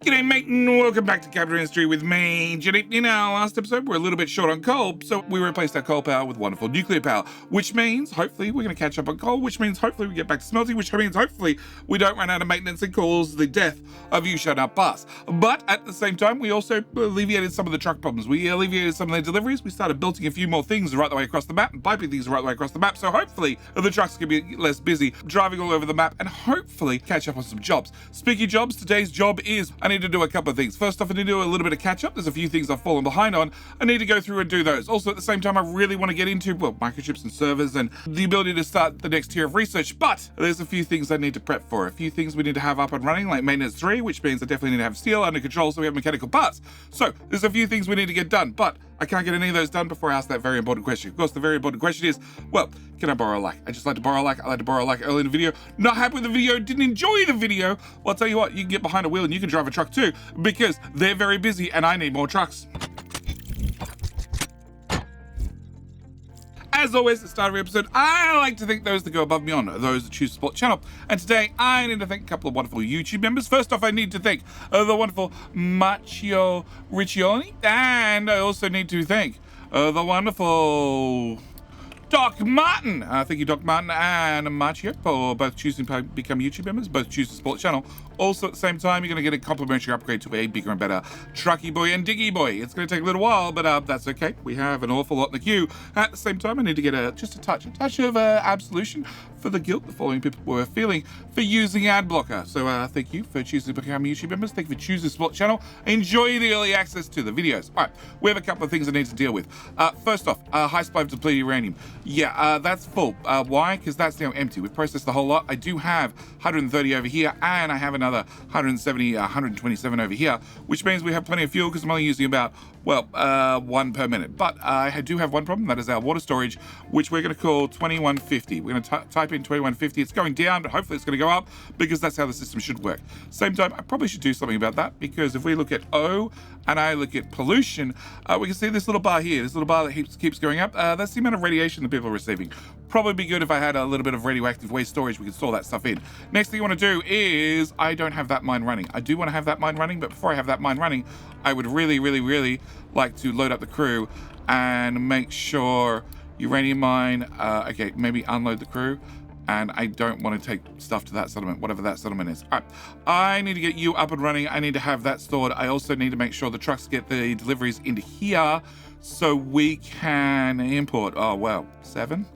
G'day mate and welcome back to Capital Industry with me, Jenny. In our last episode, we're a little bit short on coal, so we replaced our coal power with wonderful nuclear power, which means hopefully we're going to catch up on coal, which means hopefully we get back to smelting, which means hopefully we don't run out of maintenance and cause the death of you shut up bus. But at the same time, we also alleviated some of the truck problems. We alleviated some of the deliveries. We started building a few more things right the way across the map and piping things right the way across the map. So hopefully the trucks can be less busy driving all over the map and hopefully catch up on some jobs. Speaking of jobs, today's job is I need to do a couple of things. First off, I need to do a little bit of catch up. There's a few things I've fallen behind on. I need to go through and do those. Also, at the same time, I really want to get into, well, microchips and servers and the ability to start the next tier of research. But there's a few things I need to prep for. A few things we need to have up and running, like maintenance 3, which means I definitely need to have steel under control so we have mechanical parts. So there's a few things we need to get done, but I can't get any of those done before I ask that very important question. Of course, the very important question is, well, can I borrow a like? I just like to borrow a like. I like to borrow a like early in the video. Not happy with the video, didn't enjoy the video. Well, I'll tell you what, you can get behind a wheel and you can drive a truck too, because they're very busy and I need more trucks. As always, at the start of every episode, I like to thank those that go above me on, those that choose to support the channel. And today, I need to thank a couple of wonderful YouTube members. First off, I need to thank the wonderful Machio Riccioli. And I also need to thank the wonderful Doc Martin. Thank you, Doc Martin and Machio, for both choosing to become YouTube members, both choose to support the channel. Also, at the same time, you're going to get a complimentary upgrade to a bigger and better Trucky Boy and Diggy Boy. It's going to take a little while, but that's okay. We have an awful lot in the queue. At the same time, I need to get just a touch of absolution for the guilt the following people were feeling for using ad blocker. So thank you for choosing to become YouTube members. Thank you for choosing to support the channel. Enjoy the early access to the videos. All right, we have a couple of things I need to deal with. First off, high supply of depleted uranium. Yeah, that's full. Why? Because that's now empty. We've processed the whole lot. I do have 130 over here, and I have another 170, 127 over here, which means we have plenty of fuel because I'm only using about, well, 1 per minute. But I do have one problem. That is our water storage, which we're going to call 2150. We're going to type in 2150. It's going down, but hopefully it's going to go up because that's how the system should work. Same time, I probably should do something about that, because if we look at O and I look at pollution, we can see this little bar here, this little bar that keeps going up. That's the amount of radiation that people are receiving. Probably be good if I had a little bit of radioactive waste storage we could store that stuff in. Next thing I want to do is, I don't have that mine running. I do want to have that mine running, but before I have that mine running, I would really, really, really like to load up the crew and make sure uranium mine, okay, maybe unload the crew. And I don't want to take stuff to that settlement, whatever that settlement is. All right, I need to get you up and running. I need to have that stored. I also need to make sure the trucks get the deliveries into here so we can import. Oh, well, 7?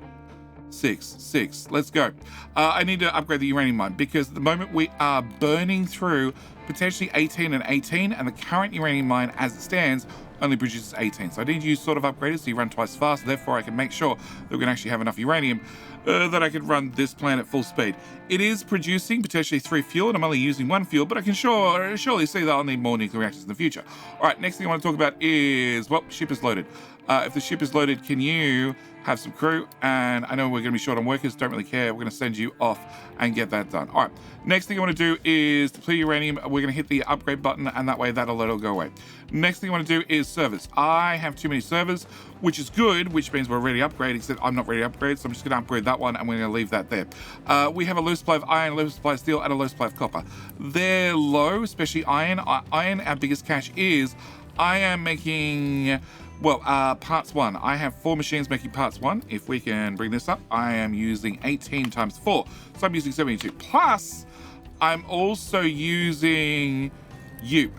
6. Let's go. I need to upgrade the uranium mine because at the moment we are burning through potentially 18 and 18, and the current uranium mine as it stands only produces 18. So I need you sort of upgraded so you run twice fast. Therefore, I can make sure that we can actually have enough uranium that I can run this plant at full speed. It is producing potentially 3 fuel, and I'm only using 1 fuel, but I can surely see that I'll need more nuclear reactors in the future. All right, next thing I want to talk about is, well, ship is loaded. If the ship is loaded, can you have some crew? And I know we're going to be short on workers, don't really care. We're going to send you off and get that done. All right, next thing I want to do is deplete uranium. We're going to hit the upgrade button, and that way that'll go away. Next thing I want to do is servers. I have too many servers, which is good, which means we're ready to upgrade, except I'm not ready to upgrade, so I'm just going to upgrade that one, and we're going to leave that there. We have a low supply of iron, low supply of steel, and a low supply of copper. They're low, especially iron. Iron, our biggest cache is, I am making, well, parts 1. I have 4 machines making parts 1. If we can bring this up, I am using 18 times 4. So I'm using 72. Plus, I'm also using U,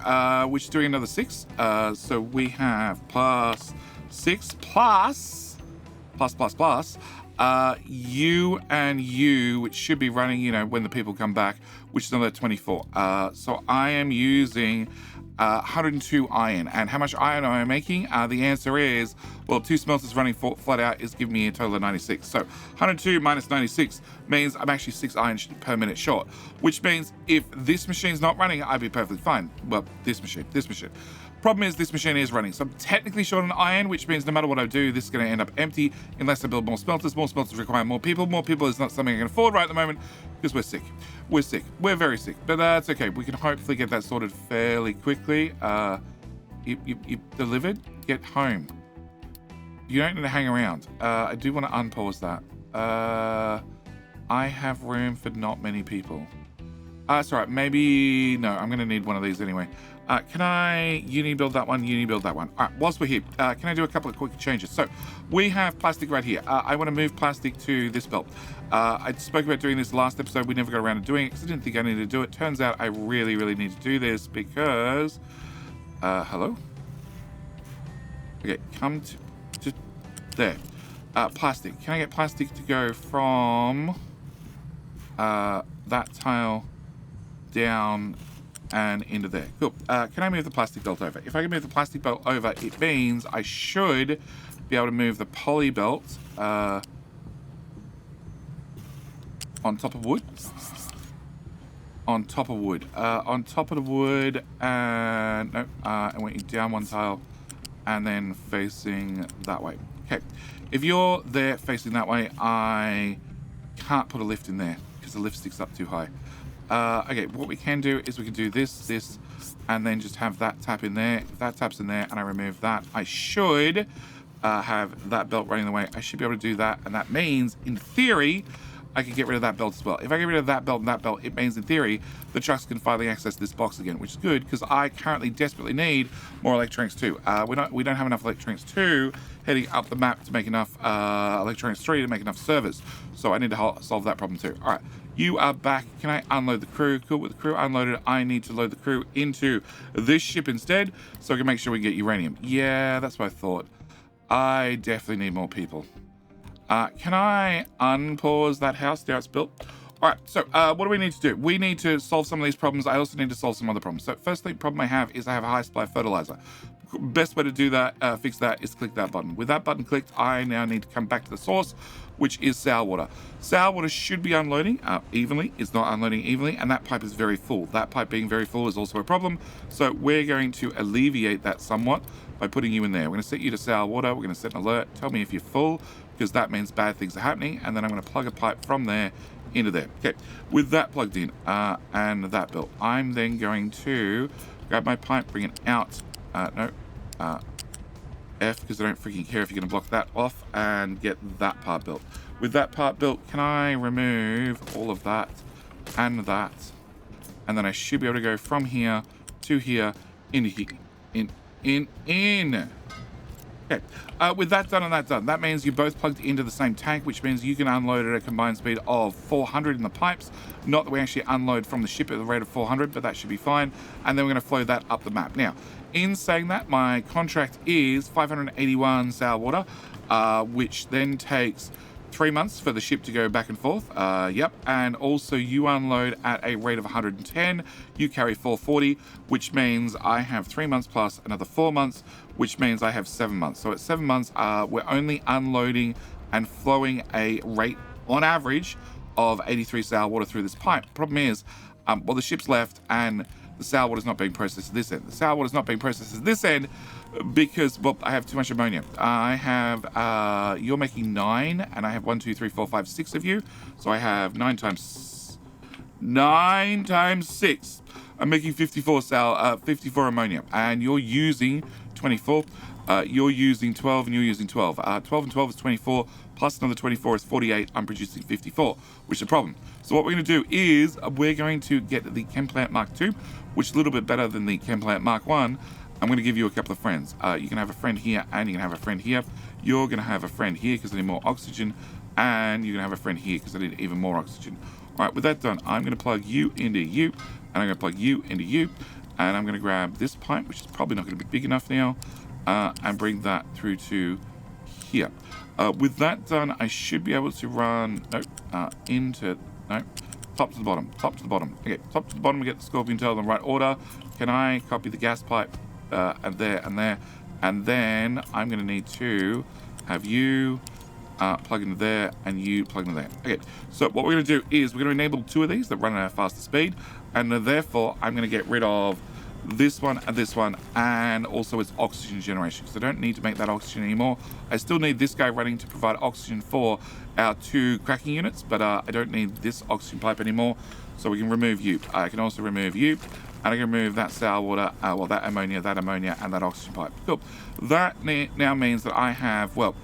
which is doing another 6. So we have plus 6 plus U and U, which should be running, you know, when the people come back, which is another 24. So I am using 102 iron. And how much iron am I making? The answer is, well, 2 smelters running flat out is giving me a total of 96. So 102 minus 96 means I'm actually 6 iron per minute short, which means if this machine's not running, I'd be perfectly fine. Well, this machine. Problem is, this machine is running, so I'm technically short on iron, which means no matter what I do, this is going to end up empty unless I build more smelters. More smelters require more people. More people is not something I can afford right at the moment because we're sick. We're very sick, but that's okay. We can hopefully get that sorted fairly quickly. You delivered? Get home. You don't need to hang around. I do want to unpause that. I have room for not many people. Sorry, maybe, no, I'm going to need one of these anyway. You need to build that one, you need to build that one. All right, whilst we're here, can I do a couple of quick changes? So we have plastic right here. I want to move plastic to this belt. I spoke about doing this last episode. We never got around to doing it because I didn't think I needed to do it. Turns out I really, really need to do this because, hello? Okay, come to there. Plastic. Can I get plastic to go from that tile down and into there? Cool. Can I move the plastic belt over? If I can move the plastic belt over, it means I should be able to move the poly belt on top of wood. On top of wood. On top of the wood, and no, and went down one tile and then facing that way. Okay. If you're there facing that way, I can't put a lift in there because the lift sticks up too high. Okay, what we can do is we can do this, and then just have that tap in there. If that taps in there and I remove that, I should have that belt running the way. I should be able to do that, and that means, in theory, I can get rid of that belt as well. If I get rid of that belt and that belt, it means, in theory, the trucks can finally access this box again, which is good, because I currently desperately need more electronics 2. We don't have enough electronics 2 heading up the map to make enough electronics 3 to make enough servers. So I need to solve that problem too. All right, you are back. Can I unload the crew? Cool. With the crew unloaded, I need to load the crew into this ship instead, so I can make sure we get uranium. Yeah, that's what I thought. I definitely need more people. Can I unpause that house? Now it's built. All right, so what do we need to do? We need to solve some of these problems. I also need to solve some other problems. So firstly, problem I have is I have a high supply of fertilizer. Best way to do that, fix that, is click that button. With that button clicked, I now need to come back to the source, which is sour water. Sour water should be unloading evenly. It's not unloading evenly, and that pipe is very full. That pipe being very full is also a problem. So we're going to alleviate that somewhat by putting you in there. We're going to set you to sour water. We're going to set an alert. Tell me if you're full, because that means bad things are happening. And then I'm going to plug a pipe from there into there. Okay, with that plugged in and that built, I'm then going to grab my pipe, bring it out. F, because I don't freaking care if you're going to block that off, and get that part built. With that part built, can I remove all of that and that? And then I should be able to go from here to here, into here, in. Okay, with that done and that done, that means you're both plugged into the same tank, which means you can unload at a combined speed of 400 in the pipes. Not that we actually unload from the ship at the rate of 400, but that should be fine. And then we're going to flow that up the map. Now, in saying that, my contract is 581 sour water, which then takes 3 months for the ship to go back and forth. Yep. And also you unload at a rate of 110. You carry 440, which means I have 3 months plus another 4 months, which means I have 7 months. So at 7 months, we're only unloading and flowing a rate on average of 83 sour water through this pipe. Problem is, well, the ship's left and the sour water is not being processed at this end. The sour water is not being processed at this end because, well, I have too much ammonia. I have, you're making 9, and I have 1, 2, 3, 4, 5, 6 of you. So I have 9 times 6. I'm making 54 ammonia, and you're using 24. You're using 12, and you're using 12. 12 and 12 is 24, plus another 24 is 48. I'm producing 54, which is a problem. So what we're going to do is we're going to get the Chem Plant Mark II, which is a little bit better than the Chem Plant Mark I. I'm going to give you a couple of friends. You can have a friend here, and you can have a friend here. You're going to have a friend here because I need more oxygen, and you're going to have a friend here because I need even more oxygen. All right, with that done, I'm going to plug you into you, and I'm going to plug you into you, and I'm going to grab this pipe, which is probably not going to be big enough now, and bring that through to here. With that done, I should be able to run top to the bottom. Okay, top to the bottom, we get the scorpion tail in the right order. Can I copy the gas pipe and there, and then I'm going to need to have you plug into there, and you plug into there. Okay, so what we're going to do is we're going to enable 2 of these that run at a faster speed, and therefore I'm going to get rid of this one, and also its oxygen generation, because I don't need to make that oxygen anymore. I still need this guy running to provide oxygen for our 2 cracking units, but I don't need this oxygen pipe anymore, so we can remove you. I can also remove you, and I can remove that sour water, that ammonia, and that oxygen pipe. Cool. That now means that I have, well,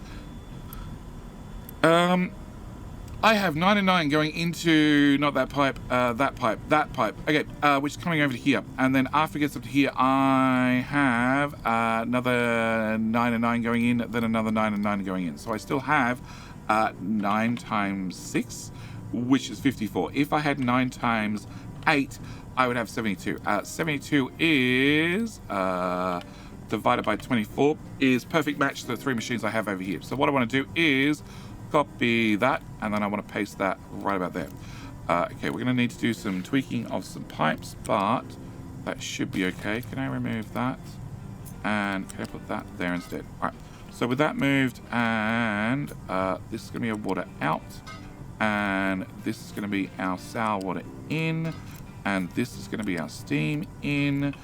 I have 99 going into, not that pipe, that pipe. Okay, which is coming over to here. And then after it gets up to here, I have another 99 going in, then another 99 going in. So I still have 9 times 6, which is 54. If I had 9 times 8, I would have 72. 72 is divided by 24 is perfect match to the 3 machines I have over here. So what I want to do is copy that, and then I want to paste that right about there. Okay, we're going to need to do some tweaking of some pipes, but that should be okay. Can I remove that? And can I put that there instead? All right, so with that moved, and this is going to be a water out, and this is going to be our sour water in, and this is going to be our steam in,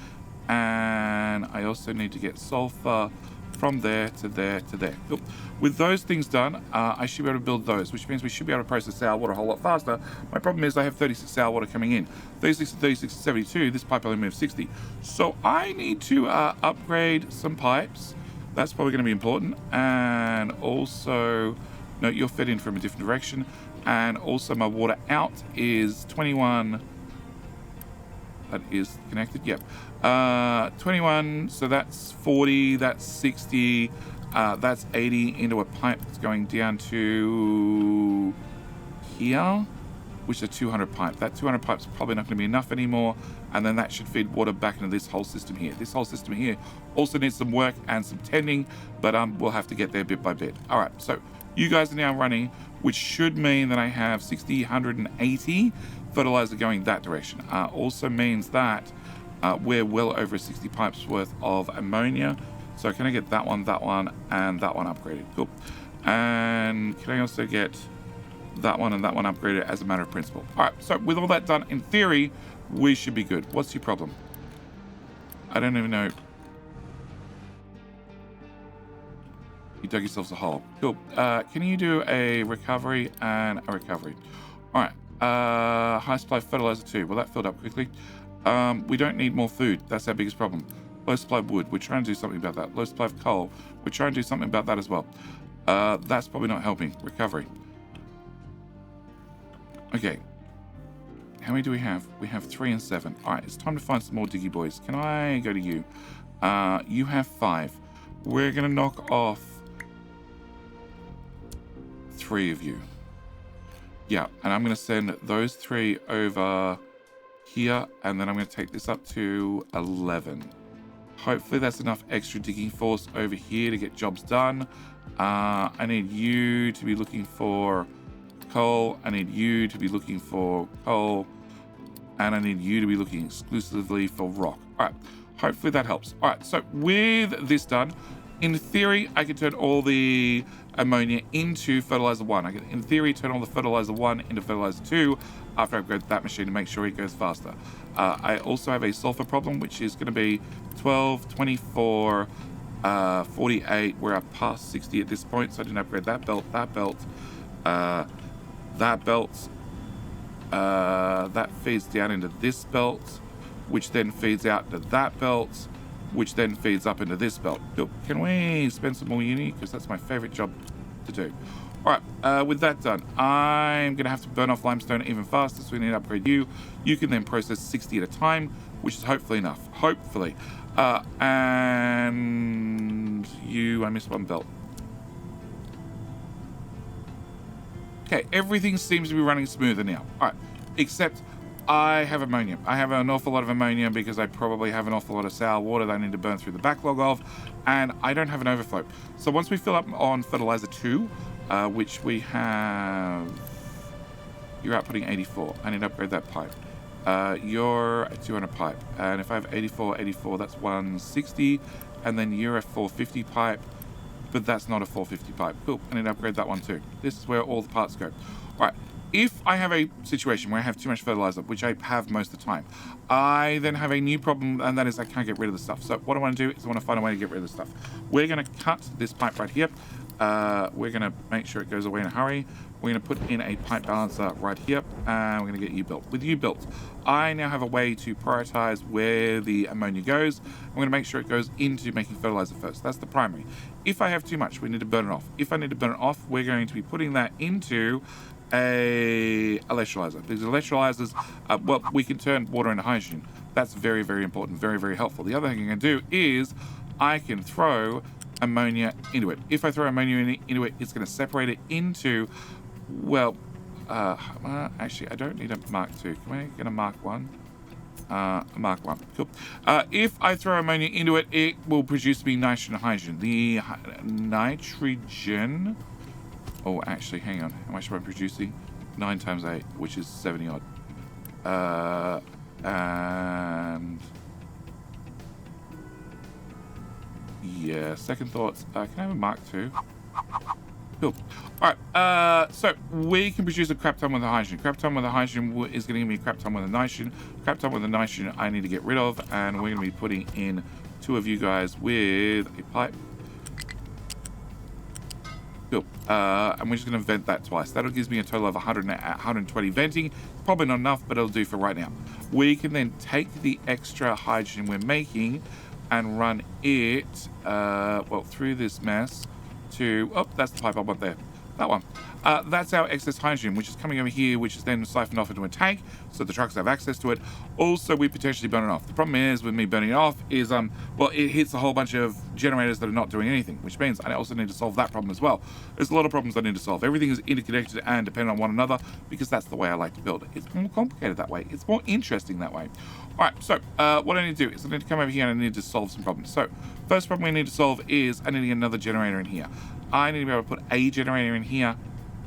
and I also need to get sulfur from there to there to there. Cool. With those things done, I should be able to build those, which means we should be able to process sour water a whole lot faster. My problem is I have 36 sour water coming in. 36 to 36 to 72, this pipe only moves 60. So I need to upgrade some pipes. That's probably going to be important. And also, no, you're fed in from a different direction. And also my water out is 21. That is connected, yep. 21, so that's 40, that's 60, that's 80 into a pipe that's going down to here, which is a 200 pipe. That 200 pipe's probably not going to be enough anymore, and then that should feed water back into this whole system here. This whole system here also needs some work and some tending, but we'll have to get there bit by bit. All right, so you guys are now running, which should mean that I have 60, 180 fertilizer going that direction. Also means that we're well over 60 pipes worth of ammonia. So can I get that one, and that one upgraded? Cool. And can I also get that one and that one upgraded as a matter of principle? All right, so with all that done, in theory, we should be good. What's your problem? I don't even know. You dug yourselves a hole. Cool. Can you do a recovery and a recovery? All right. High supply fertilizer too. Well, that filled up quickly. We don't need more food. That's our biggest problem. Low supply of wood. We're trying to do something about that. Low supply of coal. We're trying to do something about that as well. That's probably not helping. Recovery. Okay. How many do we have? We have 3 and 7. All right. It's time to find some more diggy boys. Can I go to you? You have 5. We're going to knock off 3 of you. Yeah, and I'm going to send those 3 over here, and then I'm going to take this up to 11. Hopefully that's enough extra digging force over here to get jobs done. I need you to be looking for coal. I need you to be looking for coal. And I need you to be looking exclusively for rock. All right, hopefully that helps. All right, so with this done, in theory, I can turn all the ammonia into fertilizer 1. I can, in theory, turn all the fertilizer 1 into fertilizer 2 after I upgrade that machine to make sure it goes faster. I also have a sulfur problem, which is going to be 12, 24, 48. We're up past 60 at this point, so I didn't upgrade that belt, that belt, that belt. That feeds down into this belt, which then feeds out to that belt, which then feeds up into this belt. Can we spend some more uni? Because that's my favorite job to do. All right, with that done, I'm going to have to burn off limestone even faster, so we need to upgrade you. You can then process 60 at a time, which is hopefully enough. Hopefully. And you, I missed one belt. Okay, everything seems to be running smoother now. All right, except I have ammonia. I have an awful lot of ammonia because I probably have an awful lot of sour water that I need to burn through the backlog of, and I don't have an overflow. So once we fill up on fertilizer 2, which we have, you're outputting 84. I need to upgrade that pipe. You're a 200 pipe, and if I have 84, that's 160, and then you're a 450 pipe, but that's not a 450 pipe. Cool, I need to upgrade that one too. This is where all the parts go. All right. If I have a situation where I have too much fertilizer, which I have most of the time, I then have a new problem, and that is I can't get rid of the stuff. So what I want to do is I want to find a way to get rid of the stuff. We're going to cut this pipe right here. We're going to make sure it goes away in a hurry. We're going to put in a pipe balancer right here, and we're going to get you built. With you built, I now have a way to prioritize where the ammonia goes. I'm going to make sure it goes into making fertilizer first. That's the primary. If I have too much, we need to burn it off. If I need to burn it off, we're going to be putting that into a electrolyzer. These electrolyzers, well, we can turn water into hydrogen. That's very, very important, very, very helpful. The other thing I can do is I can throw ammonia into it. If I throw ammonia into it, it's going to separate it into, well, actually, I don't need a Mark II. Can I get a Mark 1? Mark 1. Cool. If I throw ammonia into it, it will produce me nitrogen and hydrogen. The nitrogen... Oh, actually, hang on. How much am I producing? 9 times 8, which is 70 odd. And... yeah, second thoughts. Can I have a Mark II? Cool. Alright, so we can produce a crap ton with the hydrogen. Crap ton with the hydrogen is going to give me a crap ton with the nitrogen. Crap ton with the nitrogen I need to get rid of, and we're going to be putting in 2 of you guys with a pipe. Cool. And we're just going to vent that twice. That'll give me a total of 120 venting. Probably not enough, but it'll do for right now. We can then take the extra hydrogen we're making and run it, well, through this mess to, oh, that's the pipe I want there. That one. That's our excess hydrogen, which is coming over here, which is then siphoned off into a tank, so the trucks have access to it. Also, we potentially burn it off. The problem is, with me burning it off, is, well, it hits a whole bunch of generators that are not doing anything, which means I also need to solve that problem as well. There's a lot of problems I need to solve. Everything is interconnected and dependent on one another, because that's the way I like to build it. It's more complicated that way. It's more interesting that way. Alright, so, what I need to do is I need to come over here and I need to solve some problems. So, first problem we need to solve is I need to get another generator in here. I need to be able to put a generator in here.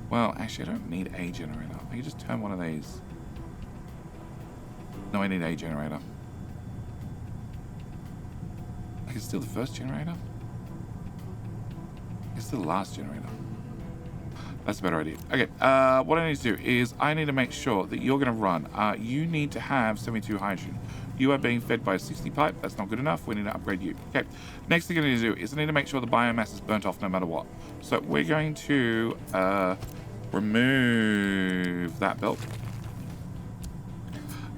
Well, actually, I don't need a generator. I can just turn one of these. No, I need a generator. I can steal the first generator. I can steal the last generator. That's a better idea. Okay, what I need to do is I need to make sure that you're going to run. You need to have 72 hydrogen. You are being fed by a 60 pipe. That's not good enough. We need to upgrade you. Okay, next thing I need to do is I need to make sure the biomass is burnt off no matter what. So we're going to remove that belt.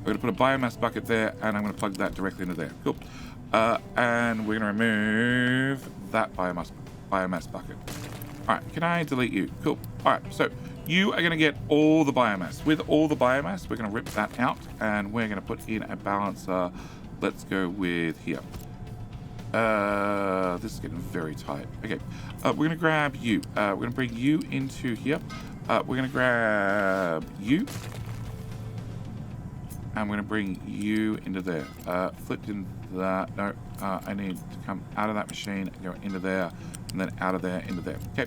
We're going to put a biomass bucket there, and I'm going to plug that directly into there. Cool. And we're going to remove that biomass bucket. All right, can I delete you? Cool. All right, so you are going to get all the biomass. With all the biomass, we're going to rip that out, and we're going to put in a balancer. Let's go with here. This is getting very tight. Okay, we're going to grab you. We're going to bring you into here. We're going to grab you. And we're going to bring you into there. Flipped in that. No, I need to come out of that machine and go into there. And then out of there, into there. Okay,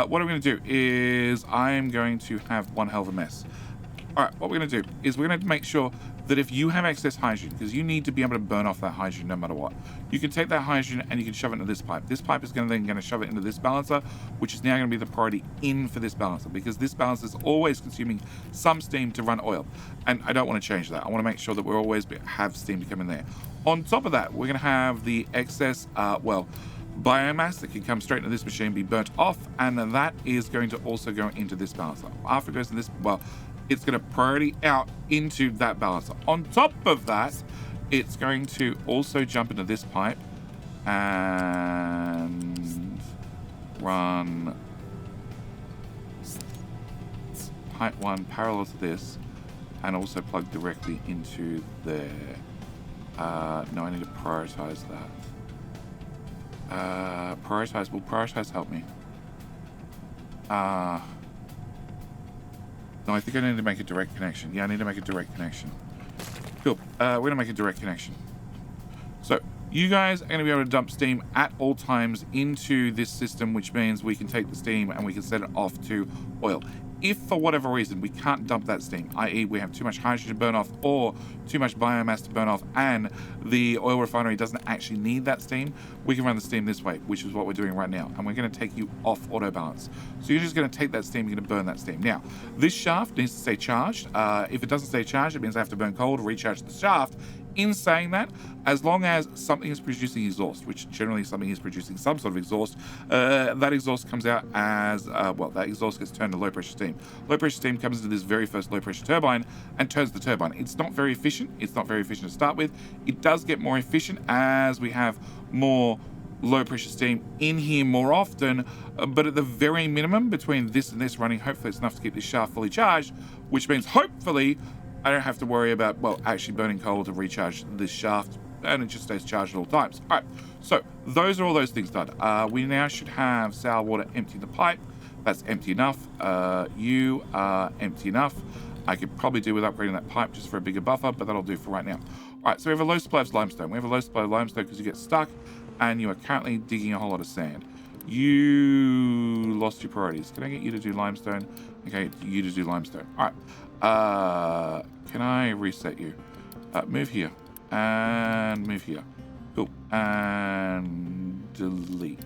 what I'm going to do is I'm going to have one hell of a mess. All right, what we're going to do is we're going to make sure that if you have excess hydrogen, because you need to be able to burn off that hydrogen no matter what, you can take that hydrogen and you can shove it into this pipe. This pipe is then going to shove it into this balancer, which is now going to be the priority in for this balancer, because this balancer is always consuming some steam to run oil. And I don't want to change that. I want to make sure that we always have steam to come in there. On top of that, we're going to have the excess, well, biomass that can come straight into this machine, be burnt off, and that is going to also go into this balancer. After it goes to this, well, it's going to priority out into that balancer. On top of that, it's going to also jump into this pipe and run pipe 1 parallel to this, and also plug directly into there. No, I need to prioritize that. Prioritize. Will prioritize help me? No, I think I need to make a direct connection. Yeah, I need to make a direct connection. Cool. We're going to make a direct connection. So, you guys are going to be able to dump steam at all times into this system, which means we can take the steam and we can send it off to oil. If for whatever reason we can't dump that steam, i.e. we have too much hydrogen to burn off or too much biomass to burn off and the oil refinery doesn't actually need that steam, we can run the steam this way, which is what we're doing right now. And we're going to take you off auto balance. So you're just going to take that steam, you're going to burn that steam. Now, this shaft needs to stay charged. If it doesn't stay charged, it means I have to burn coal to recharge the shaft. In saying that, as long as something is producing exhaust, which generally something is producing some sort of exhaust, that exhaust comes out as, well, that exhaust gets turned to low pressure steam. Low pressure steam comes into this very first low pressure turbine and turns the turbine. It's not very efficient. It's not very efficient to start with. It does get more efficient as we have more low pressure steam in here more often, but at the very minimum between this and this running, hopefully it's enough to keep this shaft fully charged, which means hopefully I don't have to worry about, well, actually burning coal to recharge this shaft, and it just stays charged at all times. All right, so those are all those things done. We now should have sour water empty the pipe. That's empty enough. You are empty enough. I could probably do with upgrading that pipe just for a bigger buffer, but that'll do for right now. All right, so we have a low supply of limestone. We have a low supply of limestone because you get stuck, and you are currently digging a whole lot of sand. You lost your priorities. Can I get you to do limestone? Okay, you to do limestone. All right. Can I reset you? Move here and move here. Cool. And delete.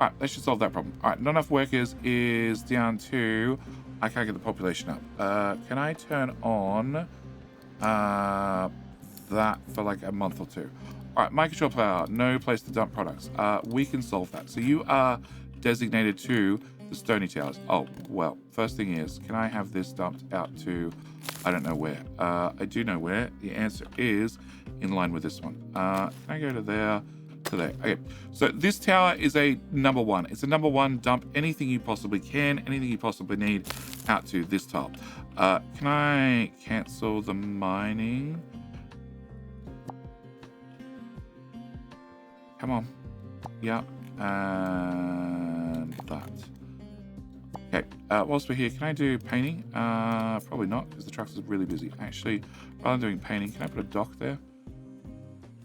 All right, let's just solve that problem. All right, not enough workers is down to, I can't get the population up. Can I turn on that for like a month or two? All right, Microchip power, no place to dump products. We can solve that. So you are designated to the Stony Towers. Oh, well, first thing is, can I have this dumped out to, I don't know where. I do know where. The answer is in line with this one. Can I go to there? To there. Okay, so this tower is a number one. It's a number one. Dump anything you possibly can, anything you possibly need out to this tile. Can I cancel the mining? Come on. Yeah. And that. Okay. Whilst we're here, can I do painting? Probably not, because the trucks are really busy. Actually, rather than doing painting, can I put a dock there?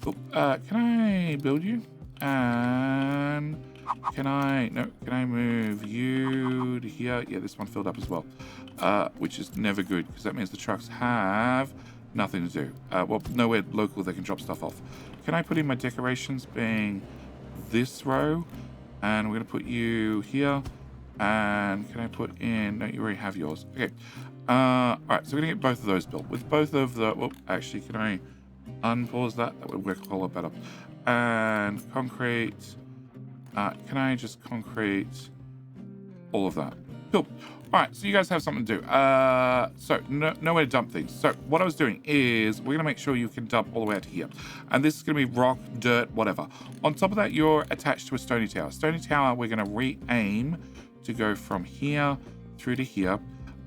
Cool. Can I build you? And can I move you to here? Yeah, this one filled up as well. Which is never good, because that means the trucks have nothing to do. Well, nowhere local they can drop stuff off. Can I put in my decorations being this row? And we're going to put you here. And can I put in... No, you already have yours. Okay. All right, so we're going to get both of those built. With both of the... Well, actually, can I unpause that? That would work a whole lot better. And concrete... can I just concrete all of that? Cool. All right, so you guys have something to do. So nowhere to dump things. So what I was doing is we're going to make sure you can dump all the way out to here. And this is going to be rock, dirt, whatever. On top of that, you're attached to a stony tower. Stony tower, we're going to re-aim to go from here through to here.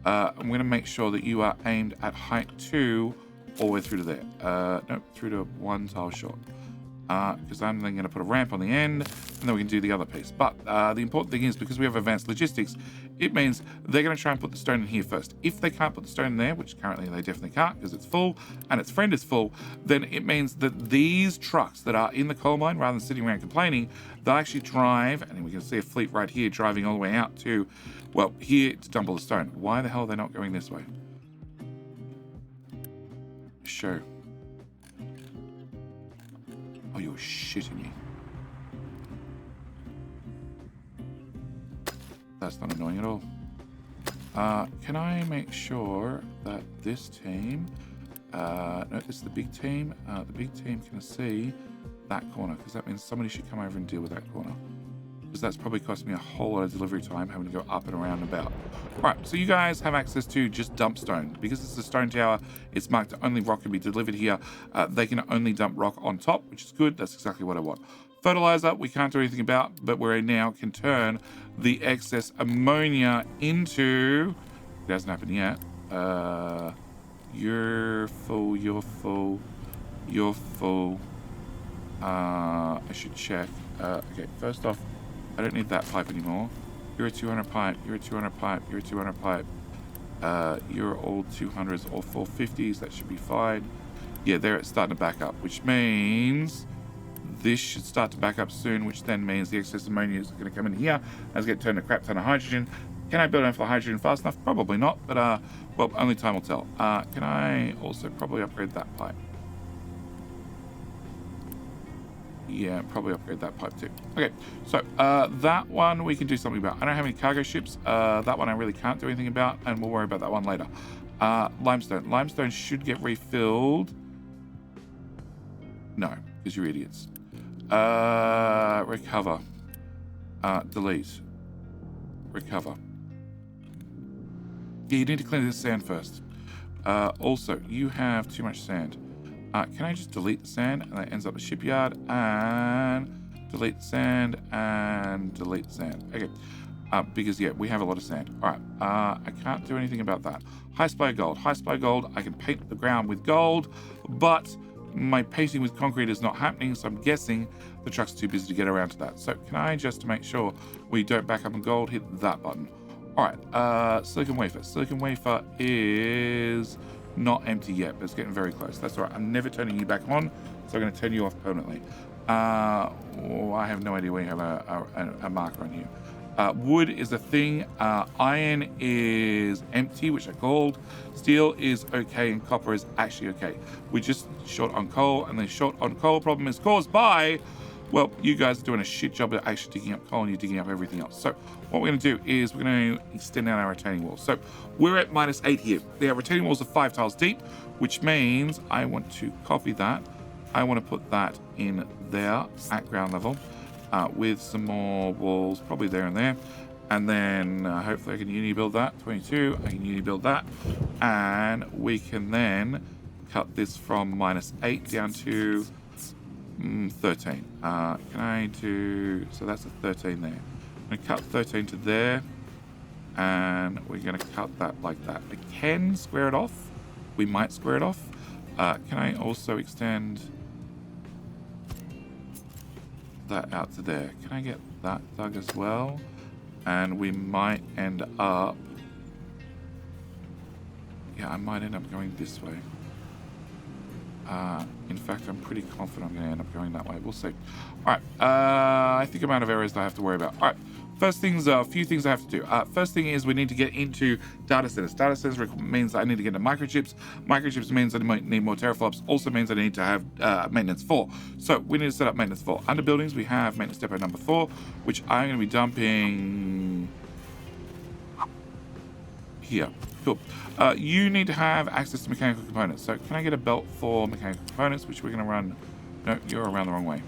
I'm going to make sure that you are aimed at height 2 all the way through to there. No, through to one tile short. Because I'm then going to put a ramp on the end, and then we can do the other piece. But the important thing is, because we have advanced logistics, it means they're going to try and put the stone in here first. If they can't put the stone in there, which currently they definitely can't because it's full and its friend is full, then it means that these trucks that are in the coal mine, rather than sitting around complaining, they'll actually drive, and we can see a fleet right here driving all the way out to, well, here to dump all the stone. Why the hell are they not going this way? Sure. Oh, you're shitting me. That's not annoying at all. Can I make sure that this team... no, this is the big team. The big team can see that corner, because that means somebody should come over and deal with that corner. Because that's probably cost me a whole lot of delivery time having to go up and around and about. Right, so you guys have access to just dump stone. Because it's a stone tower, it's marked that only rock can be delivered here. They can only dump rock on top, which is good. That's exactly what I want. Fertilizer, we can't do anything about, but we now can turn the excess ammonia into... It hasn't happened yet. You're full, you're full, you're full. I should check. Okay, first off, I don't need that pipe anymore. You're a 200 pipe, you're a 200 pipe, you're a 200 pipe. You're all 200s or 450s, that should be fine. Yeah, there it's starting to back up, which means this should start to back up soon, which then means the excess ammonia is going to come in here and it's going to turn a crap ton of hydrogen. Can I build enough for hydrogen fast enough? Probably not, but well, only time will tell. Can I also probably upgrade that pipe? Yeah, probably upgrade that pipe too. Okay, so that one we can do something about. I don't have any cargo ships. That one I really can't do anything about, and we'll worry about that one later. Limestone. Limestone should get refilled. No, because you're idiots. Recover. Delete. Recover. Yeah, you need to clean this sand first. Also, you have too much sand. Can I just delete the sand and that ends up the shipyard and delete sand, and delete sand. Okay. Because, yeah, we have a lot of sand. All right. I can't do anything about that. High supply of gold. High supply of gold. I can paint the ground with gold, but my painting with concrete is not happening, so I'm guessing the truck's too busy to get around to that. So can I, just to make sure we don't back up on gold, hit that button? All right. Silicon wafer. Silicon wafer is not empty yet, but it's getting very close. That's all right. I'm never turning you back on, so I'm going to turn you off permanently. I have no idea where you have a marker on you. Wood is a thing. Iron is empty, which I called. Steel is okay, and copper is actually okay. We're just short on coal, and the short on coal problem is caused by, well, you guys are doing a shit job of actually digging up coal, and you're digging up everything else. So what we're going to do is we're going to extend out our retaining walls. So we're at -8 here. The retaining walls are 5 tiles deep, which means I want to copy that. I want to put that in there at ground level. With some more walls, probably there and there. And then hopefully I can uni build that. 22, I can uni build that. And we can then cut this from -8 down to 13. Can I do, so that's a 13 there. I'm going to cut 13 to there. And we're going to cut that like that. I can square it off. We might square it off. Can I also extend that out to there? Can I get that dug as well? And we might end up, yeah, I might end up going this way. In fact, I'm pretty confident I'm going to end up going that way. We'll see. All right. I think amount of areas that I have to worry about. All right. First things, a few things I have to do. First thing is we need to get into data centers. Data centers means I need to get into microchips. Microchips means I might need more teraflops. Also means I need to have maintenance 4. So we need to set up maintenance 4. Under buildings, we have maintenance depot number 4, which I'm going to be dumping here. Cool. You need to have access to mechanical components. So can I get a belt for mechanical components, which we're going to run? No, you're around the wrong way.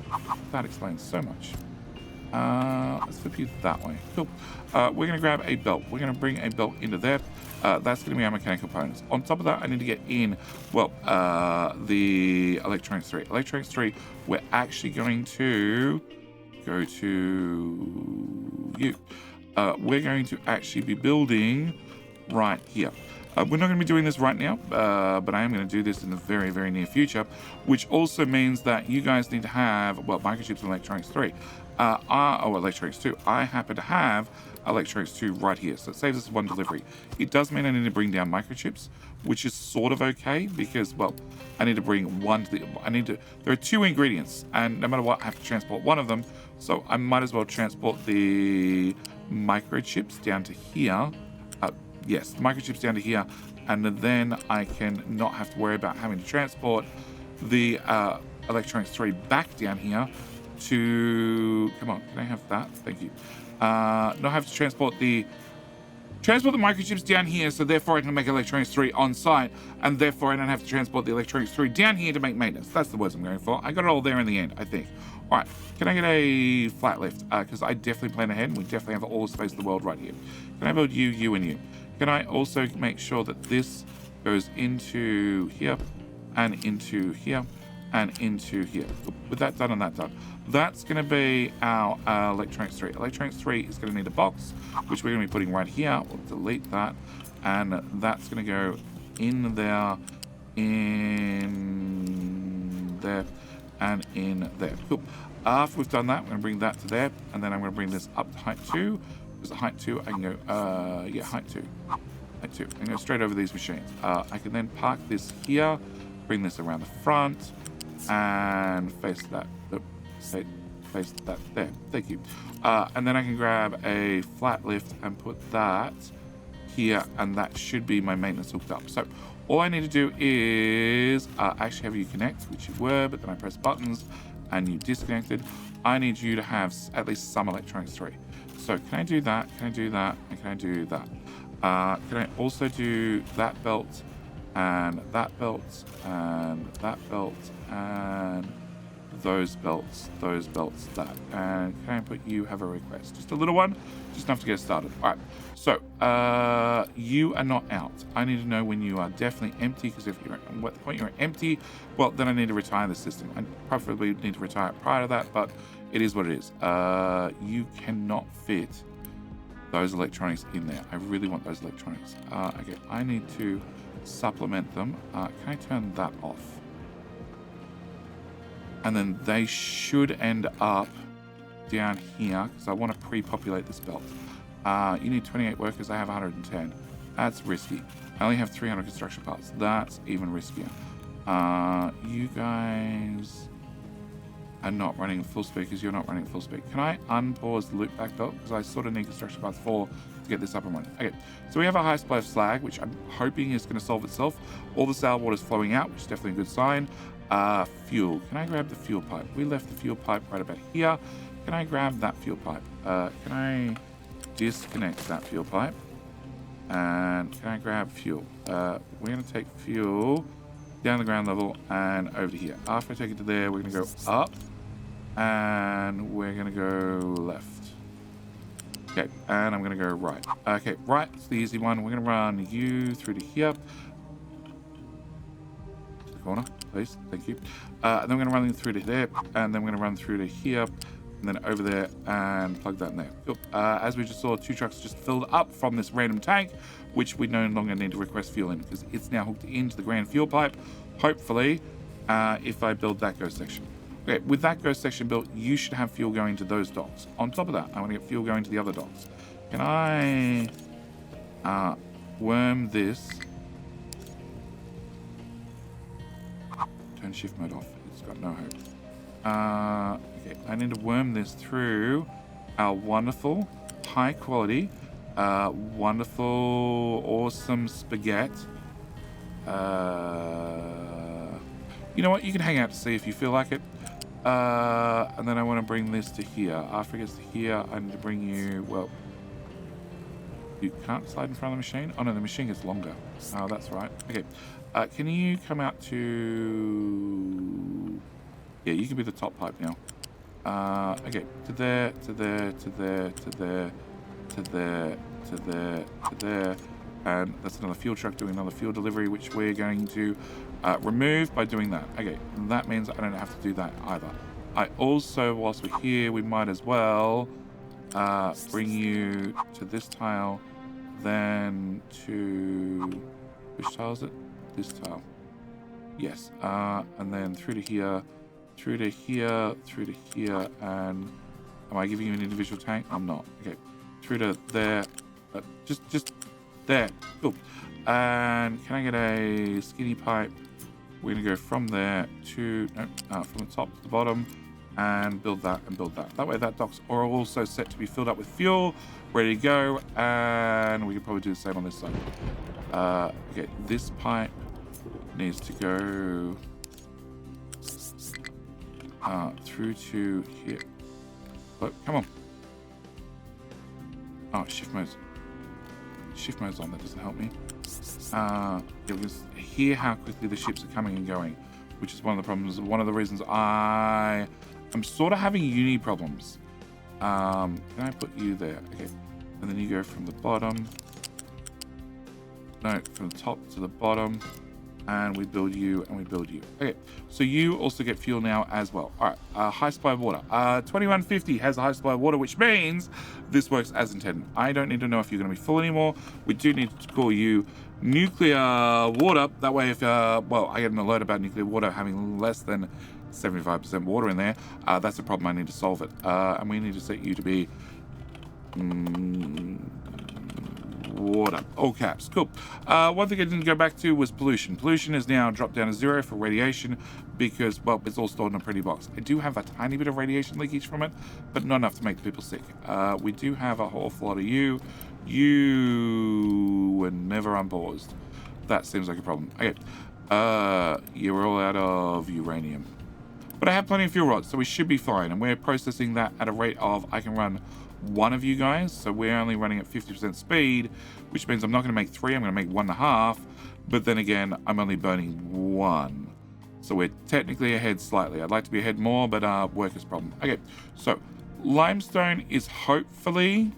That explains so much. Let's flip you that way. Cool. We're going to grab a belt. We're going to bring a belt into there. That's going to be our mechanical components. On top of that, I need to get in, well, the electronics 3. Electronics 3, we're actually going to go to you. We're going to actually be building right here. We're not going to be doing this right now, but I am going to do this in the very, very near future, which also means that you guys need to have, well, microchips and electronics 3. Electronics 2. I happen to have electronics 2 right here, so it saves us 1 delivery. It does mean I need to bring down microchips, which is sort of okay because, well, I need to bring one to the, there are 2 ingredients, and no matter what, I have to transport one of them, so I might as well transport the microchips down to here. Yes, microchips down to here, and then I can not have to worry about having to transport the electronics 3 back down here to, come on, can I have that? Thank you. Not have to transport the microchips down here, so therefore I can make electronics 3 on site, and therefore I don't have to transport the electronics 3 down here to make maintenance. That's the words I'm going for. I got it all there in the end, I think. All right, can I get a flat lift? Because I definitely plan ahead, and we definitely have all the space in the world right here. Can I build you, you, and you? Can I also make sure that this goes into here, and into here, and into here? With that done and that done. That's going to be our electronics 3. Electronics 3 is going to need a box, which we're going to be putting right here. We'll delete that, and that's going to go in there, in there, and in there. Cool. After we've done that, we're going to bring that to there, and then I'm going to bring this up to height 2. Because at height 2, I can go, yeah, height 2. Height 2. I can go straight over these machines. I can then park this here, bring this around the front, and face that. Face that there. Thank you. And then I can grab a flat lift and put that here, and that should be my maintenance hooked up. So all I need to do is actually have you connect, which you were, but then I press buttons and you disconnected. I need you to have at least some electronics 3. So can I do that? Can I do that? And can I do that? Can I also do that belt and that belt and that belt and those belts, that. And can I put you have a request? Just a little one, just enough to get started. All right, so you are not out. I need to know when you are definitely empty, because if you're at the point you're empty, well, then I need to retire the system. I preferably need to retire it prior to that, but it is what it is. You cannot fit those electronics in there. I really want those electronics. Okay, I need to supplement them. Can I turn that off? And then they should end up down here, because I want to pre-populate this belt. You need 28 workers. I have 110. That's risky. I only have 300 construction parts. That's even riskier. You guys are not running full speed because you're not running full speed. Can I unpause the loop back belt? Because I sort of need construction parts 4 to get this up and running. Okay, so we have a high supply of slag, which I'm hoping is going to solve itself. All the sour water is flowing out, which is definitely a good sign. Fuel. Can I grab the fuel pipe? We left the fuel pipe right about here. Can I grab that fuel pipe? Can I disconnect that fuel pipe? And can I grab fuel? We're going to take fuel down the ground level and over to here. After I take it to there, we're going to go up and we're going to go left. Okay, and I'm going to go right. Okay, right, it's the easy one. We're going to run you through to here. To the corner, please. Thank you. And then we're going to run through to there, and then we're going to run through to here, and then over there, and plug that in there. Cool. As we just saw, 2 trucks just filled up from this random tank, which we no longer need to request fuel in, because it's now hooked into the grand fuel pipe. Hopefully, if I build that ghost section. Okay, with that ghost section built, you should have fuel going to those docks. On top of that, I want to get fuel going to the other docks. Can I worm this? Turn shift mode off. It's got no hope. Okay, I need to worm this through our wonderful, high quality, wonderful, awesome spaghetti. You know what? You can hang out to see if you feel like it. And then I want to bring this to here. After it gets to here, I need to bring you, well, you can't slide in front of the machine? Oh no, the machine gets longer. Oh, that's right. Okay. Can you come out to... Yeah, you can be the top pipe now. Okay, to there, to there, to there, to there, to there, to there, to there. And that's another fuel truck doing another fuel delivery, which we're going to remove by doing that. Okay, and that means I don't have to do that either. I also, whilst we're here, we might as well bring you to this tile, then to... Which tile is it? This tile. Yes, and then through to here, through to here, through to here, and am I giving you an individual tank? I'm not. Okay, through to there, just there. Cool. And can I get a skinny pipe? We're gonna go from there to from the top to the bottom, and build that and build that. That way, that docks are also set to be filled up with fuel, ready to go, and we can probably do the same on this side. Okay, this pipe needs to go through to here. Look, come on. Oh, shift mode's on. That doesn't help me. Yeah, we can hear how quickly the ships are coming and going, which is one of the problems. One of the reasons I'm sort of having uni problems. Can I put you there? Okay, and then you go from the bottom. No, from the top to the bottom, and we build you and we build you. Okay, so you also get fuel now as well. All right, high supply of water. 2150 has a high supply of water, which means this works as intended. I don't need to know if you're going to be full anymore. We do need to call you nuclear water. That way, if well, I get an alert about nuclear water having less than 75% water in there, that's a problem. I need to solve it, and we need to set you to be water. All caps. Cool. One thing I didn't go back to was pollution. Pollution is now dropped down to 0 for radiation because, well, it's all stored in a pretty box. I do have a tiny bit of radiation leakage from it, but not enough to make people sick. We do have a whole lot of you. You were never unpaused. That seems like a problem. Okay. You're all out of uranium. But I have plenty of fuel rods, so we should be fine. And we're processing that at a rate of, I can run one of you guys, so we're only running at 50% speed, which means I'm not going to make 3, I'm going to make 1.5, but then again, I'm only burning 1. So we're technically ahead slightly. I'd like to be ahead more, but worker's problem. Okay, so limestone is hopefully...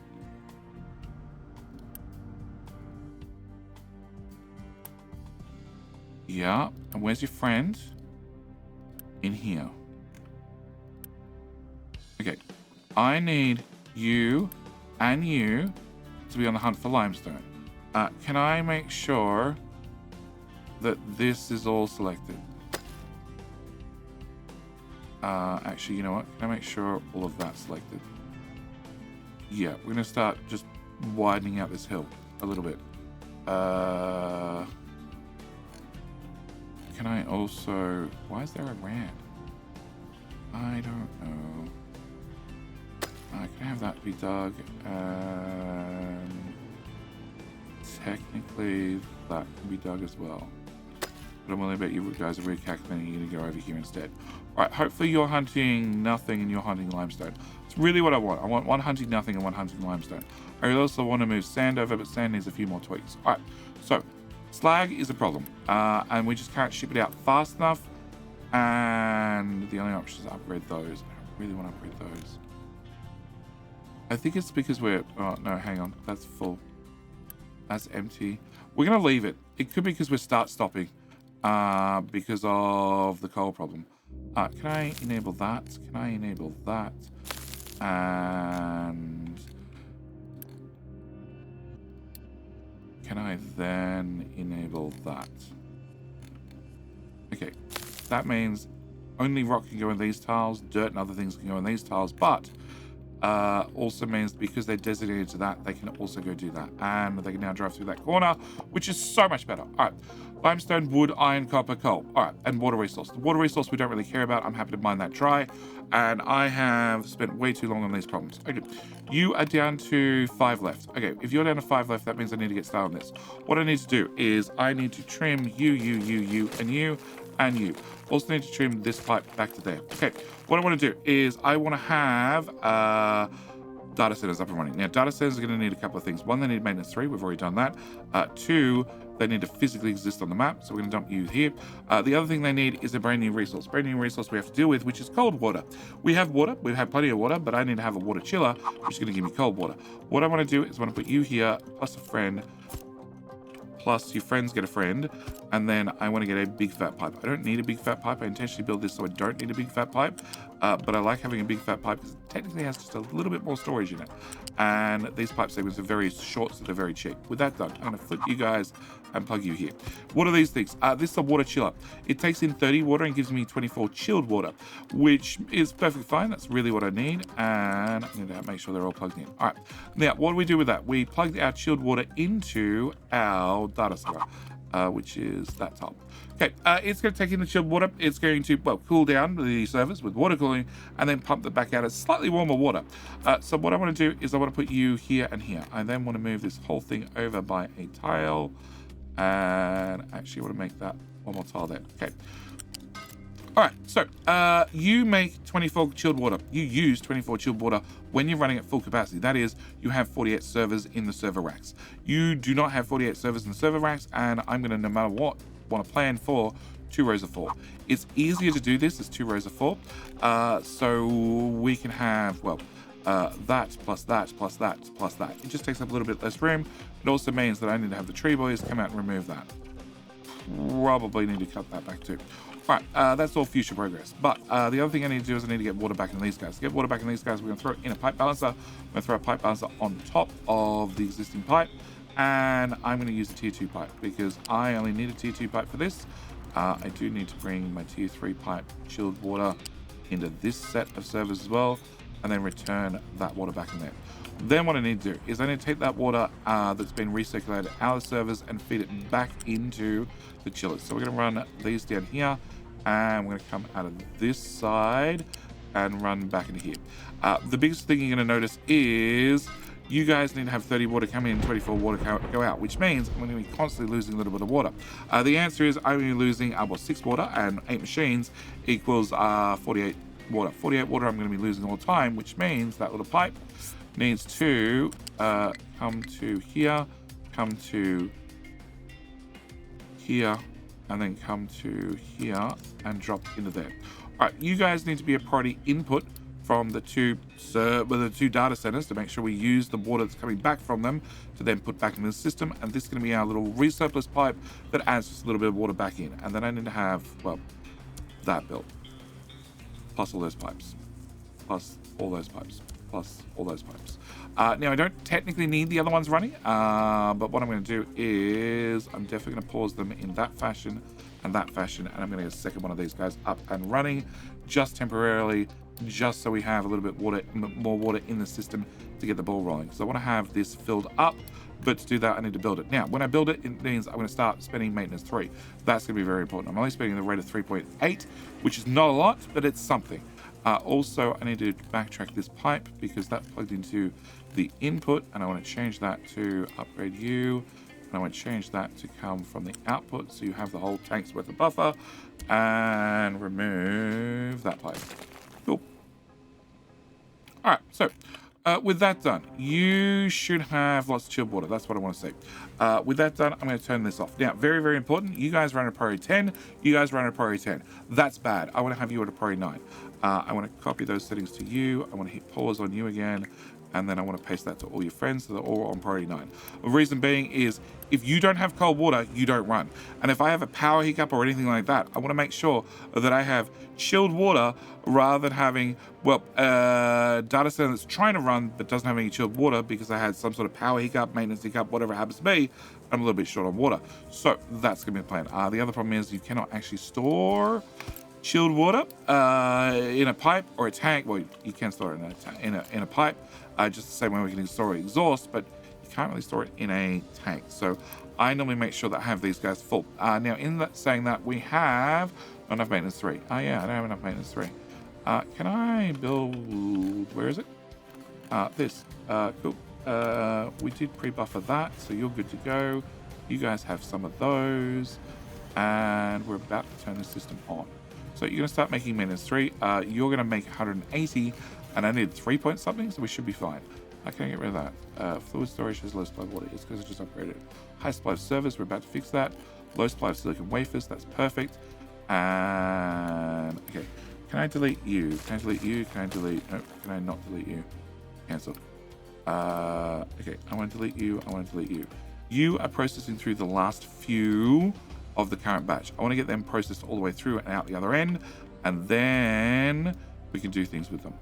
Yeah, and where's your friend? In here. Okay, I need you and you to be on the hunt for limestone. Can I make sure that this is all selected? Actually, you know what? Can I make sure all of that's selected? Yeah, we're gonna start just widening out this hill a little bit. Can I also... Why is there a ramp? I don't know. Can I have that be dug? Technically, that can be dug as well. But I'm willing to bet you guys are recalculating. You're going to go over here instead. Alright, hopefully you're hunting nothing and you're hunting limestone. It's really what I want. I want one hunting nothing and one hunting limestone. I also want to move sand over, but sand needs a few more tweaks. Alright, so slag is a problem. And we just can't ship it out fast enough. And the only option is to upgrade those. I really want to upgrade those. I think it's because we're... Oh, no, hang on. That's full. That's empty. We're going to leave it. It could be because we're start-stopping because of the coal problem. Can I enable that? Can I enable that? And... Can I then enable that? Okay. That means only rock can go in these tiles, dirt and other things can go in these tiles, but also means because they're designated to that, they can also go do that. And they can now drive through that corner, which is so much better. All right. Limestone, wood, iron, copper, coal. All right. And water resource. The water resource we don't really care about. I'm happy to mine that dry. And I have spent way too long on these problems. Okay. You are down to 5 left. Okay. If you're down to 5 left, that means I need to get started on this. What I need to do is I need to trim you, and you, and you. Also need to trim this pipe back to there. Okay, what I want to do is I want to have data centers up and running. Now, data centers are going to need a couple of things. One, they need maintenance 3. We've already done that. 2, they need to physically exist on the map. So we're going to dump you here. The other thing they need is a brand new resource. Brand new resource we have to deal with, which is cold water. We have water. We've had plenty of water, but I need to have a water chiller, which is going to give me cold water. What I want to do is I want to put you here, plus a friend, plus your friends get a friend, and then I want to get a big fat pipe. I don't need a big fat pipe. I intentionally build this so I don't need a big fat pipe, but I like having a big fat pipe because it technically has just a little bit more storage in it. And these pipe segments are very short, so they're very cheap. With that done, I'm going to flip you guys and plug you here. What are these things? This is a water chiller. It takes in 30 water and gives me 24 chilled water, which is perfectly fine. That's really what I need. And I'm going to make sure they're all plugged in. All right. Now, what do we do with that? We plug our chilled water into our data center, which is that tile. Okay, it's going to take in the chilled water. It's going to, well, cool down the servers with water cooling and then pump it back out as slightly warmer water. So what I want to do is I want to put you here and here. I then want to move this whole thing over by a tile. And actually I want to make that one more tile there. Okay. All right, so you make 24 chilled water. You use 24 chilled water when you're running at full capacity. That is, you have 48 servers in the server racks. You do not have 48 servers in the server racks, and I'm going to, no matter what, want to plan for 2 rows of 4. It's easier to do this as 2 rows of 4, so we can have, well, that plus that plus that plus that. It just takes up a little bit less room. It also means that I need to have the tree boys come out and remove that. Probably need to cut that back too. Right, that's all future progress. But the other thing I need to do is I need to get water back in these guys. To get water back in these guys, we're going to throw it in a pipe balancer. I'm going to throw a pipe balancer on top of the existing pipe. And I'm going to use a tier 2 pipe because I only need a tier 2 pipe for this. I do need to bring my tier 3 pipe chilled water into this set of servers as well. And then return that water back in there. Then what I need to do is I need to take that water that's been recirculated out of the servers and feed it back into the chillers. So we're going to run these down here. And we're going to come out of this side and run back into here. The biggest thing you're going to notice is you guys need to have 30 water come in and 24 water go out, which means I'm going to be constantly losing a little bit of water. The answer is I'm going to be losing 6 water, and 8 machines equals 48 water. 48 water I'm going to be losing all the time, which means that little pipe needs to come to here, come to here, and then come to here and drop into there. All right, you guys need to be a priority input from the two data centers to make sure we use the water that's coming back from them to then put back into the system. And this is going to be our little resurplus pipe that adds just a little bit of water back in. And then I need to have, well, that built, plus all those pipes, plus all those pipes, plus all those pipes. Now I don't technically need the other ones running, but what I'm going to do is I'm definitely going to pause them in that fashion and that fashion, and I'm going to get a second one of these guys up and running just temporarily, just so we have a little bit more water in the system to get the ball rolling. So I want to have this filled up, but to do that I need to build it. Now when I build it, it means I'm going to start spending maintenance 3. That's going to be very important. I'm only spending the rate of 3.8, which is not a lot, but it's something. Also, I need to backtrack this pipe because that's plugged into the input, and I want to change that to upgrade you, and I want to change that to come from the output, so you have the whole tank's worth of buffer, and remove that pipe. Cool. All right, so with that done, you should have lots of chilled water. That's what I want to say. With that done, I'm going to turn this off. Now, very, very important. You guys run a priority 10. You guys run a priority 10. That's bad. I want to have you at a priority 9. I want to copy those settings to you. I want to hit pause on you again. And then I want to paste that to all your friends so they're all on priority 9. The reason being is if you don't have cold water, you don't run. And if I have a power hiccup or anything like that, I want to make sure that I have chilled water rather than having, well, data center that's trying to run but doesn't have any chilled water because I had some sort of power hiccup, maintenance hiccup, whatever it happens to be. I'm a little bit short on water. So that's going to be the plan. The other problem is you cannot actually store chilled water in a pipe or a tank. Well, you can store it in a pipe, just the same way we can store exhaust, but you can't really store it in a tank. So I normally make sure that I have these guys full. Now, in that saying that, we have not enough maintenance 3. Oh yeah, I don't have enough maintenance 3. Can I build? Where is it? This. Cool. We did pre-buffer that, so you're good to go. You guys have some of those, and we're about to turn the system on. So you're going to start making maintenance 3. You're going to make 180, and I need 3 point something, so we should be fine. Can I get rid of that? Fluid storage has low supply of water. It's because I just upgraded it. High supply of servers, we're about to fix that. Low supply of silicon wafers, that's perfect. And okay, can I delete you? Can I delete you? Can I delete? No, can I not delete you? Cancel. Okay, I want to delete you. I want to delete you. You are processing through the last few of the current batch. I want to get them processed all the way through and out the other end, and then we can do things with them.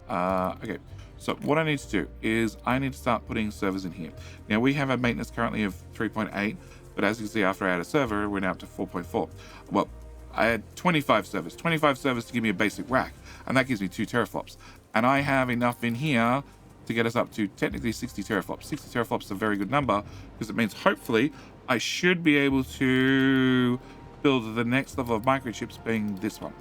Okay, so what I need to do is I need to start putting servers in here. Now we have a maintenance currently of 3.8, but as you can see, after I add a server, we're now up to 4.4. Well, I had 25 servers to give me a basic rack, and that gives me 2 teraflops. And I have enough in here to get us up to technically 60 teraflops. 60 teraflops is a very good number because it means hopefully I should be able to build the next level of microchips, being this one.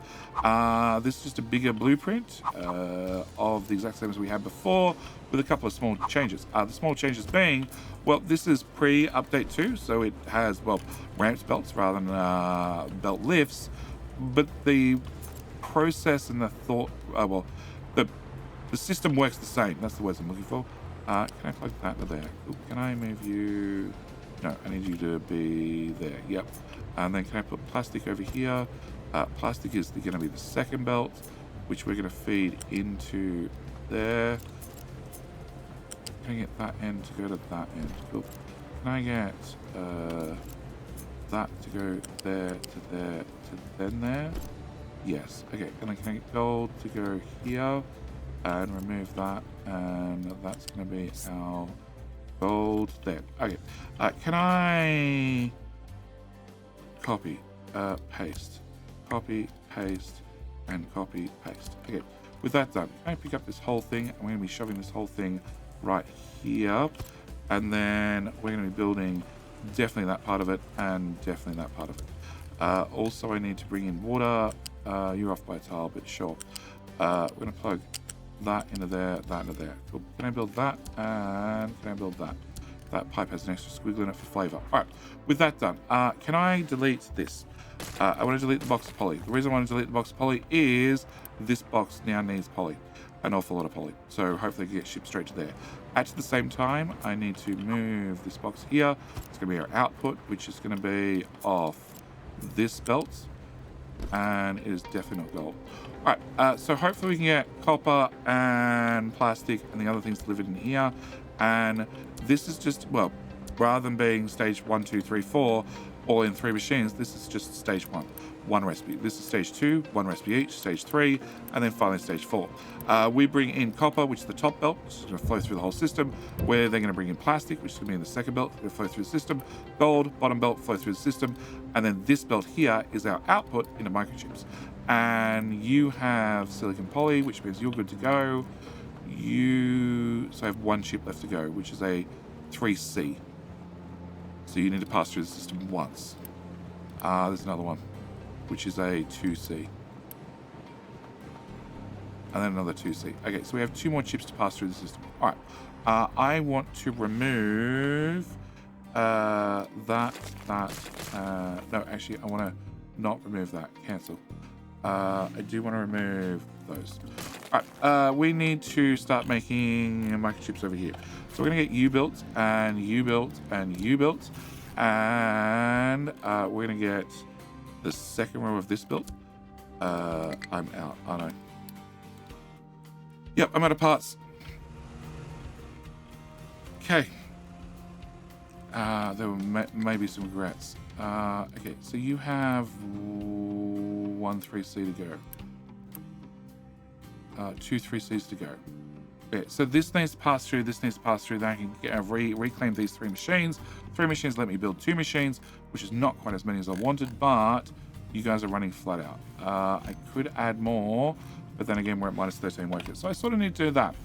This is just a bigger blueprint of the exact same as we had before, with a couple of small changes. The small changes being, well, this is pre-update 2, so it has, well, ramps belts rather than belt lifts, but the process and the thought, well, the system works the same. That's the words I'm looking for. Can I plug that to there? Ooh, can I move you? No, I need you to be there. Yep. And then can I put plastic over here? Plastic is going to be the second belt, which we're going to feed into there. Can I get that end to go to that end? Cool. Can I get that to go there to there to then there? Yes. Okay. And then can I get gold to go here and remove that? And that's going to be our gold there. Okay. Can I copy, paste, copy, paste, and copy, paste? Okay. With that done, can I pick up this whole thing? I'm going to be shoving this whole thing right here, and then we're going to be building definitely that part of it and definitely that part of it. Also, I need to bring in water. You're off by a tile, but sure. We're going to plug that into there, that into there. Cool. Can I build that? And can I build that? That pipe has an extra squiggle in it for flavor. All right, with that done, can I delete this? I want to delete the box of poly. The reason I want to delete the box of poly is this box now needs poly, an awful lot of poly. So hopefully I can get shipped straight to there. At the same time, I need to move this box here. It's going to be our output, which is going to be off this belt, and it is definitely not gold. All right, so hopefully we can get copper and plastic and the other things delivered in here. And this is just, well, rather than being stage 1, 2, 3, 4, all in 3 machines, this is just stage 1 recipe. This is stage 2, 1 recipe each, stage 3, and then finally stage 4. We bring in copper, which is the top belt, which is going to flow through the whole system. We're then going to bring in plastic, which is going to be in the second belt, going to flow through the system. Gold, bottom belt, flow through the system. And then this belt here is our output into microchips. And you have silicon poly, which means you're good to go. So I have 1 chip left to go, which is a 3C. So you need to pass through the system once. There's another one, which is a 2C. And then another 2C. Okay, so we have 2 more chips to pass through the system. All right. I want to remove no, actually, I want to not remove that. Cancel. I do want to remove those. All right, we need to start making microchips over here. So we're going to get you built, and you built, and you built, and we're going to get the second row of this built. I'm out, aren't I? Yep, I'm out of parts. Okay. There were maybe some regrets. Okay, so you have 1 3C to go. 2 3Cs to go. Okay, so this needs to pass through, this needs to pass through, then I can reclaim these 3 machines. 3 machines let me build 2 machines, which is not quite as many as I wanted, but you guys are running flat out. I could add more, but then again, we're at minus 13 workers, so I sort of need to do that.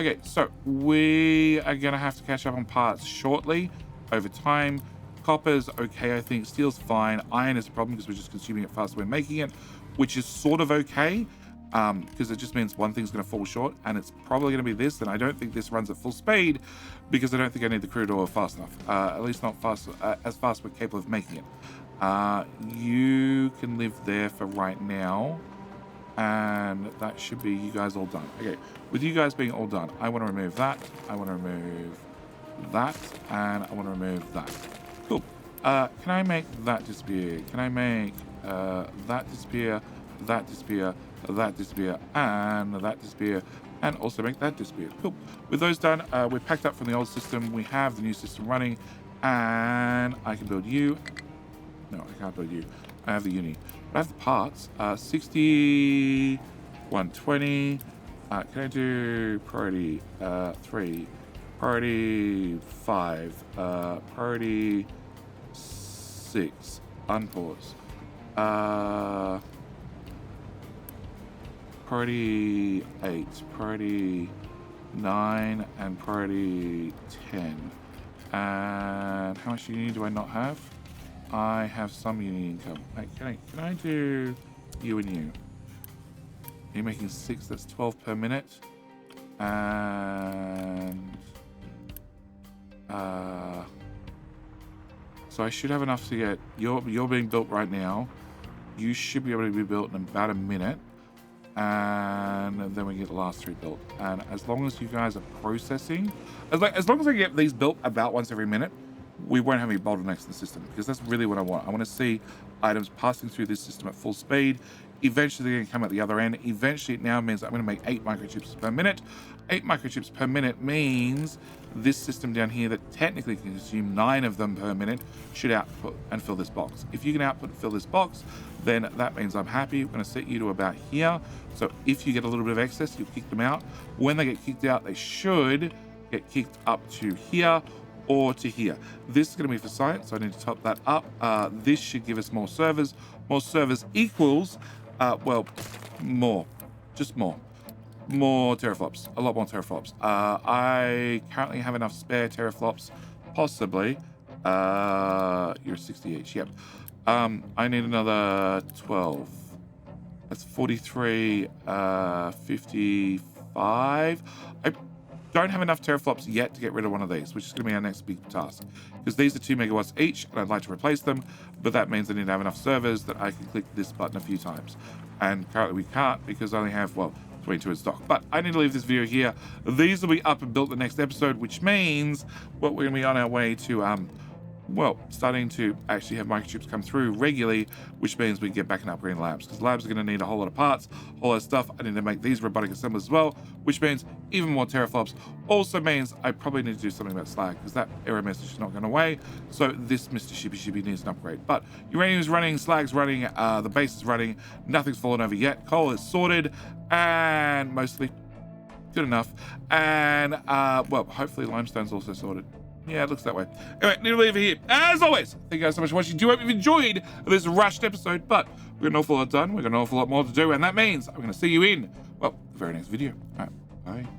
Okay, so we are going to have to catch up on parts shortly, over time. Copper's okay, I think. Steel's fine. Iron is a problem because we're just consuming it faster when making it, which is sort of okay, because it just means one thing's going to fall short, and it's probably going to be this, and I don't think this runs at full speed because I don't think I need the crude oil fast enough. At least not fast, as fast we're capable of making it. You can live there for right now, and that should be you guys all done. Okay, with you guys being all done, I want to remove that, I want to remove that, and I want to remove that. Cool. Can I make that disappear? Can I make that disappear, that disappear, that disappear, and that disappear, and also make that disappear? Cool. With those done, we're packed up from the old system. We have the new system running, and I can build you. No, I can't build you. I have the uni. But I have the parts. 60, 120. Can I do priority 3? Priority 5. Priority 6. Unpause. Priority 8. Priority 9. And priority 10. And how much uni do I not have? I have some uni income. Can I do you and you? You're making 6, that's 12 per minute. And so I should have enough to get you're being built right now. You should be able to be built in about a minute, and then we get the last 3 built. And as long as you guys are processing, as long as I get these built about once every minute, we won't have any bottlenecks in the system, because that's really what I want. I want to see items passing through this system at full speed. Eventually they're going to come at the other end. Eventually it now means I'm going to make 8 microchips per minute. 8 microchips per minute means this system down here that technically can consume 9 of them per minute should output and fill this box. If you can output and fill this box, then that means I'm happy. I'm going to set you to about here. So if you get a little bit of excess, you'll kick them out. When they get kicked out, they should get kicked up to here or to here. This is going to be for science, so I need to top that up. This should give us more servers. More servers equals, well, more. Just more. More teraflops. A lot more teraflops. I currently have enough spare teraflops, possibly. You're 60 each, yep. I need another 12. That's 43, 55. I don't have enough teraflops yet to get rid of one of these, which is going to be our next big task, because these are 2 megawatts each, and I'd like to replace them, but that means I need to have enough servers that I can click this button a few times, and currently we can't because I only have, well, 22 in stock. But I need to leave this video here. These will be up and built the next episode, which means, well, we're going to be on our way to well, starting to actually have microchips come through regularly, which means we can get back and upgrade labs, because labs are going to need a whole lot of parts, a whole lot of stuff. I need to make these robotic assemblers as well, which means even more teraflops. Also means I probably need to do something about slag, because that error message is not going away. So this Mr. Shippy needs an upgrade. But uranium is running, slag's running, the base is running, nothing's fallen over yet. Coal is sorted, and mostly good enough. And, well, hopefully limestone's also sorted. Yeah, it looks that way. Anyway, need to leave it here. As always, thank you guys so much for watching. Do hope you've enjoyed this rushed episode, but we've got an awful lot done. We've got an awful lot more to do, and that means I'm going to see you in, well, the very next video. All right, bye.